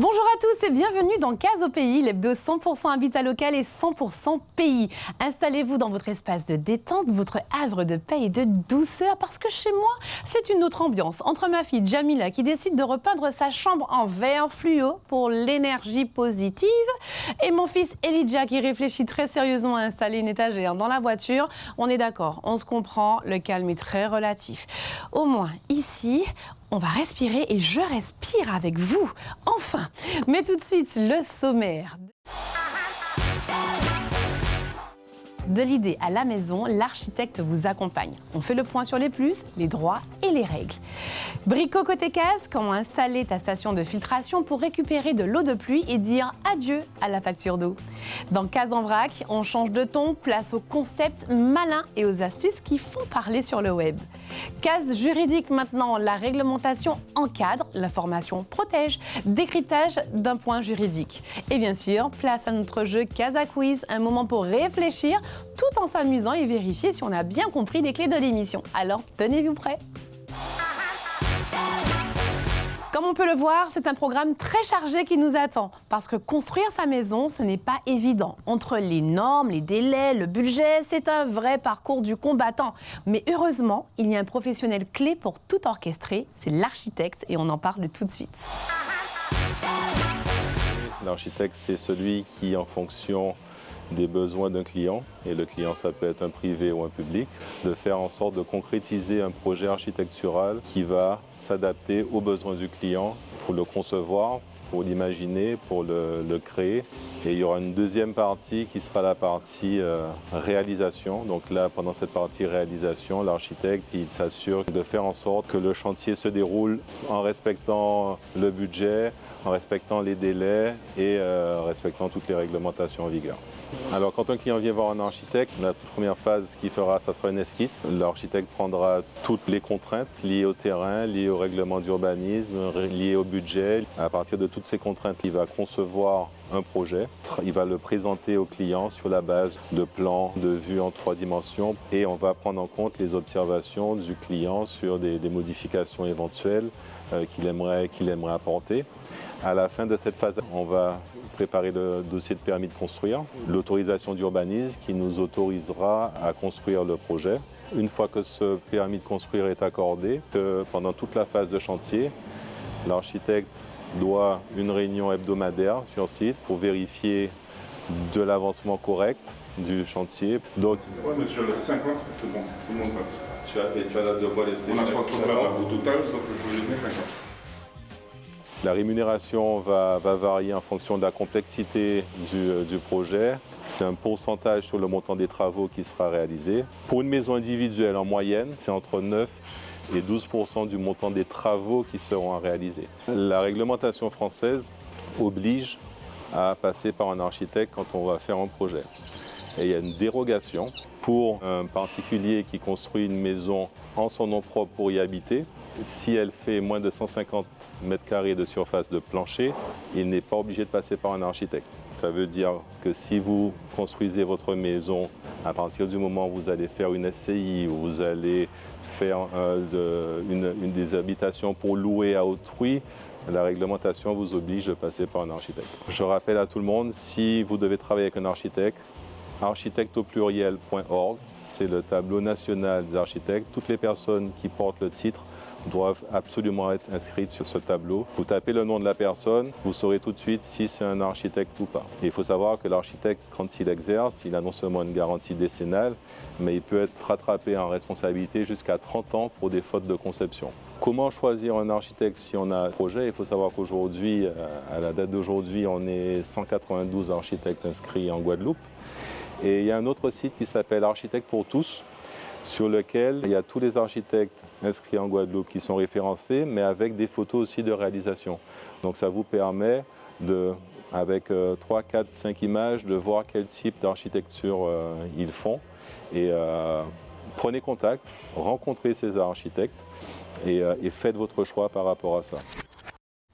Bonjour à tous et bienvenue dans Case au Pays, l'hebdo 100% habitat local et 100% pays. Installez-vous dans votre espace de détente, votre havre de paix et de douceur, parce que chez moi, c'est une autre ambiance. Entre ma fille Jamila qui décide de repeindre sa chambre en vert fluo pour l'énergie positive et mon fils Elijah qui réfléchit très sérieusement à installer une étagère dans la voiture, on est d'accord, on se comprend, le calme est très relatif. Au moins ici, on va respirer et je respire avec vous, enfin. Mais tout de suite, le sommaire. De l'idée à la maison, l'architecte vous accompagne. On fait le point sur les plus, les droits et les règles. Brico côté Case, comment installer ta station de filtration pour récupérer de l'eau de pluie et dire adieu à la facture d'eau. Dans Case en vrac, on change de ton, place aux concepts malins et aux astuces qui font parler sur le web. Case juridique maintenant, la réglementation encadre, l'information protège, décryptage d'un point juridique. Et bien sûr, place à notre jeu Casa Quiz, un moment pour réfléchir tout en s'amusant et vérifier si on a bien compris les clés de l'émission. Alors, tenez-vous prêts. Comme on peut le voir, c'est un programme très chargé qui nous attend. Parce que construire sa maison, ce n'est pas évident. Entre les normes, les délais, le budget, c'est un vrai parcours du combattant. Mais heureusement, il y a un professionnel clé pour tout orchestrer, c'est l'architecte et on en parle tout de suite. L'architecte, c'est celui qui, en fonction des besoins d'un client, et le client ça peut être un privé ou un public, de faire en sorte de concrétiser un projet architectural qui va s'adapter aux besoins du client pour le concevoir, pour l'imaginer, pour le créer. Et il y aura une deuxième partie qui sera la partie réalisation. Donc là, pendant cette partie réalisation, l'architecte, il s'assure de faire en sorte que le chantier se déroule en respectant le budget, en respectant les délais et respectant toutes les réglementations en vigueur. Alors quand un client vient voir un architecte, la toute première phase qu'il fera, ça sera une esquisse. L'architecte prendra toutes les contraintes liées au terrain, liées au règlement d'urbanisme, liées au budget. À partir de toutes ces contraintes, il va concevoir un projet. Il va le présenter au client sur la base de plans, de vues en 3 dimensions et on va prendre en compte les observations du client sur des modifications éventuelles qu'il aimerait apporter. À la fin de cette phase, on va préparer le dossier de permis de construire, l'autorisation d'urbanisme qui nous autorisera à construire le projet. Une fois que ce permis de construire est accordé, pendant toute la phase de chantier, l'architecte doit une réunion hebdomadaire sur site pour vérifier de l'avancement correct du chantier. Donc, oui, mais sur le 50, c'est bon, tout le monde passe. Tu as la de quoi laisser. On a 300 balles au total, donc je vais laisser 50. La rémunération va varier en fonction de la complexité du projet. C'est un pourcentage sur le montant des travaux qui sera réalisé. Pour une maison individuelle, en moyenne, c'est entre 9 et 12% du montant des travaux qui seront à réaliser. La réglementation française oblige à passer par un architecte quand on va faire un projet. Et il y a une dérogation pour un particulier qui construit une maison en son nom propre pour y habiter. Si elle fait moins de 150 mètres carrés de surface de plancher, il n'est pas obligé de passer par un architecte. Ça veut dire que si vous construisez votre maison à partir du moment où vous allez faire une SCI, où vous allez faire une des habitations pour louer à autrui, la réglementation vous oblige de passer par un architecte. Je rappelle à tout le monde, si vous devez travailler avec un architecte, architecteaupluriel.org, c'est le tableau national des architectes. Toutes les personnes qui portent le titre doivent absolument être inscrites sur ce tableau. Vous tapez le nom de la personne, vous saurez tout de suite si c'est un architecte ou pas. Et il faut savoir que l'architecte, quand il exerce, il a non seulement une garantie décennale, mais il peut être rattrapé en responsabilité jusqu'à 30 ans pour des fautes de conception. Comment choisir un architecte si on a un projet? Il faut savoir qu'aujourd'hui, à la date d'aujourd'hui, on est 192 architectes inscrits en Guadeloupe. Et il y a un autre site qui s'appelle Architecte pour tous, sur lequel il y a tous les architectes inscrits en Guadeloupe qui sont référencés, mais avec des photos aussi de réalisation. Donc ça vous permet, avec 3, 4, 5 images, de voir quel type d'architecture ils font. Et prenez contact, rencontrez ces architectes et faites votre choix par rapport à ça.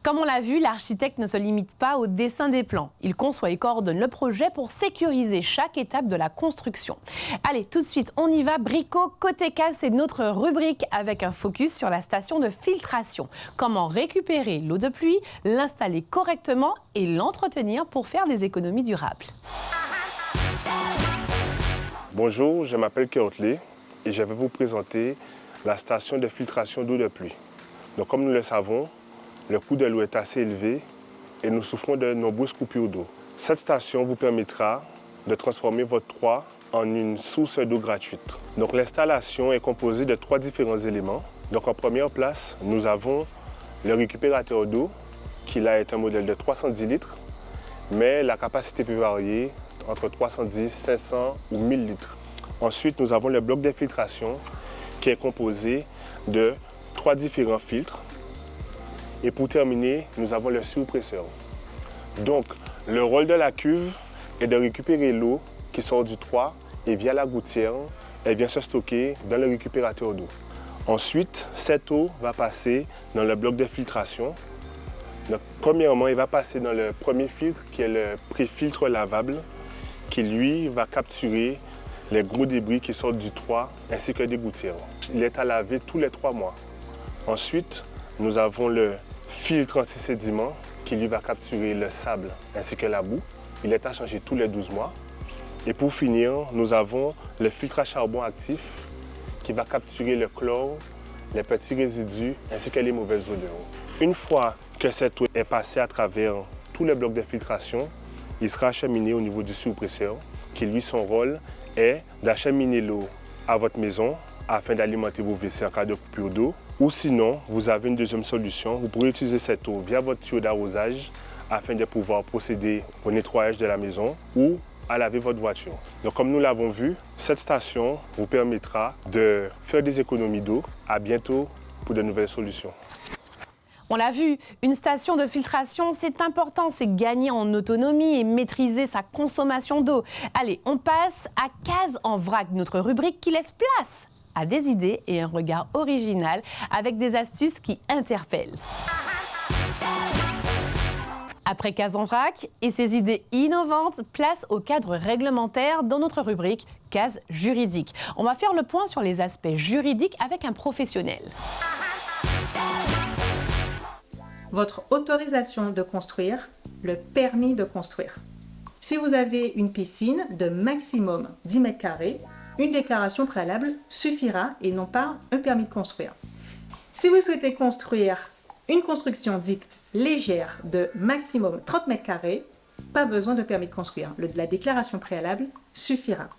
Comme on l'a vu, l'architecte ne se limite pas au dessin des plans. Il conçoit et coordonne le projet pour sécuriser chaque étape de la construction. Allez, tout de suite, on y va. Brico Côté Case, c'est notre rubrique avec un focus sur la station de filtration. Comment récupérer l'eau de pluie, l'installer correctement et l'entretenir pour faire des économies durables. Bonjour, je m'appelle Kirtley et je vais vous présenter la station de filtration d'eau de pluie. Donc, comme nous le savons, le coût de l'eau est assez élevé et nous souffrons de nombreuses coupures d'eau. Cette station vous permettra de transformer votre toit en une source d'eau gratuite. Donc, l'installation est composée de 3 différents éléments. Donc, en première place, nous avons le récupérateur d'eau, qui là est un modèle de 310 litres, mais la capacité peut varier entre 310, 500 ou 1000 litres. Ensuite, nous avons le bloc d'infiltration qui est composé de 3 différents filtres. Et pour terminer, nous avons le surpresseur. Donc, le rôle de la cuve est de récupérer l'eau qui sort du toit et via la gouttière, elle vient se stocker dans le récupérateur d'eau. Ensuite, cette eau va passer dans le bloc de filtration. Donc, premièrement, il va passer dans le premier filtre qui est le pré-filtre lavable qui, lui, va capturer les gros débris qui sortent du toit ainsi que des gouttières. Il est à laver tous les 3 mois. Ensuite, nous avons le filtre anti-sédiment qui, lui, va capturer le sable ainsi que la boue. Il est à changer tous les 12 mois. Et pour finir, nous avons le filtre à charbon actif qui va capturer le chlore, les petits résidus ainsi que les mauvaises odeurs. Une fois que cette eau est passée à travers tous les blocs de filtration, il sera acheminé au niveau du surpresseur qui, lui, son rôle est d'acheminer l'eau à votre maison afin d'alimenter vos WC en cas de coupure d'eau. Ou sinon, vous avez une deuxième solution, vous pourrez utiliser cette eau via votre tuyau d'arrosage afin de pouvoir procéder au nettoyage de la maison ou à laver votre voiture. Donc, comme nous l'avons vu, cette station vous permettra de faire des économies d'eau. À bientôt pour de nouvelles solutions. On l'a vu, une station de filtration, c'est important, c'est gagner en autonomie et maîtriser sa consommation d'eau. Allez, on passe à Case en vrac, notre rubrique qui laisse place à des idées et un regard original avec des astuces qui interpellent. Après Case en vrac et ses idées innovantes, place au cadre réglementaire dans notre rubrique Case juridique. On va faire le point sur les aspects juridiques avec un professionnel. Votre autorisation de construire, le permis de construire. Si vous avez une piscine de maximum 10 mètres carrés, une déclaration préalable suffira et non pas un permis de construire. Si vous souhaitez construire une construction dite légère de maximum 30 mètres carrés, pas besoin de permis de construire. La déclaration préalable suffira.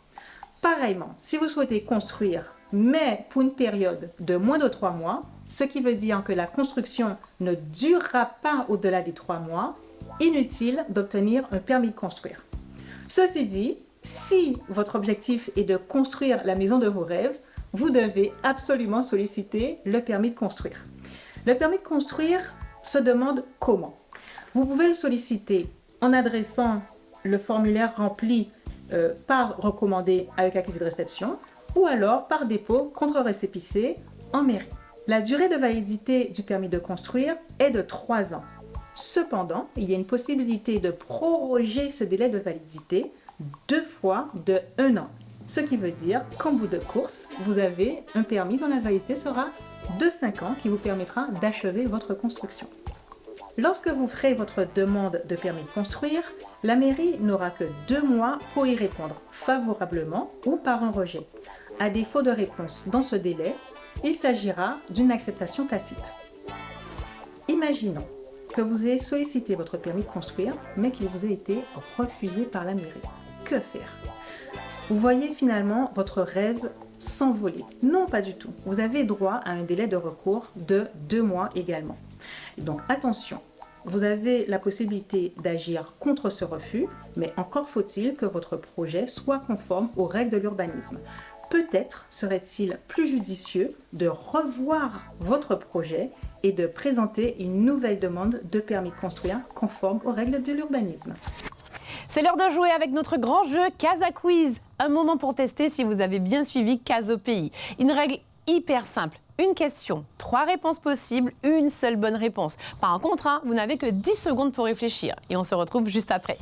Pareillement, si vous souhaitez construire, mais pour une période de moins de 3 mois, ce qui veut dire que la construction ne durera pas au-delà des 3 mois, inutile d'obtenir un permis de construire. Ceci dit, si votre objectif est de construire la maison de vos rêves, vous devez absolument solliciter le permis de construire. Le permis de construire se demande comment. Vous pouvez le solliciter en adressant le formulaire rempli par recommandé avec accusé de réception ou alors par dépôt contre récépissé en mairie. La durée de validité du permis de construire est de 3 ans. Cependant, il y a une possibilité de proroger ce délai de validité 2 fois de 1 an. Ce qui veut dire qu'en bout de course, vous avez un permis dont la validité sera de 5 ans qui vous permettra d'achever votre construction. Lorsque vous ferez votre demande de permis de construire, la mairie n'aura que 2 mois pour y répondre favorablement ou par un rejet. À défaut de réponse dans ce délai, il s'agira d'une acceptation tacite. Imaginons que vous ayez sollicité votre permis de construire, mais qu'il vous ait été refusé par la mairie. Que faire? Vous voyez finalement votre rêve s'envoler. Non, pas du tout. Vous avez droit à un délai de recours de 2 mois également. Donc attention, vous avez la possibilité d'agir contre ce refus, mais encore faut-il que votre projet soit conforme aux règles de l'urbanisme. Peut-être serait-il plus judicieux de revoir votre projet et de présenter une nouvelle demande de permis de construire conforme aux règles de l'urbanisme. C'est l'heure de jouer avec notre grand jeu Casa Quiz. Un moment pour tester si vous avez bien suivi Casa au pays. Une règle hyper simple. une question, 3 réponses possibles, une seule bonne réponse. Par contre, vous n'avez que 10 secondes pour réfléchir et on se retrouve juste après.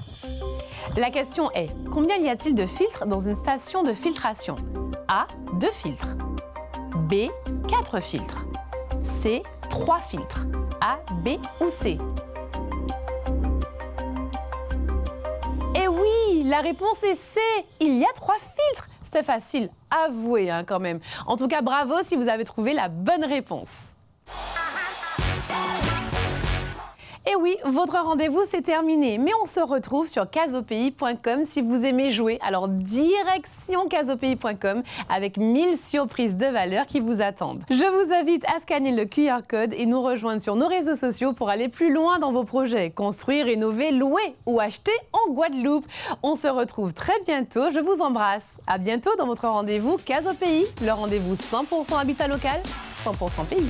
La question est, combien y a-t-il de filtres dans une station de filtration? A, 2 filtres. B, 4 filtres. C, 3 filtres. A, B ou C? Et oui, la réponse est C. Il y a 3 filtres. C'est facile, avouez quand même. En tout cas, bravo si vous avez trouvé la bonne réponse. Et oui, votre rendez-vous c'est terminé, mais on se retrouve sur casopi.com si vous aimez jouer. Alors direction casopi.com avec 1000 surprises de valeur qui vous attendent. Je vous invite à scanner le QR code et nous rejoindre sur nos réseaux sociaux pour aller plus loin dans vos projets, construire, rénover, louer ou acheter en Guadeloupe. On se retrouve très bientôt, je vous embrasse. À bientôt dans votre rendez-vous Casopi, le rendez-vous 100% habitat local, 100% pays.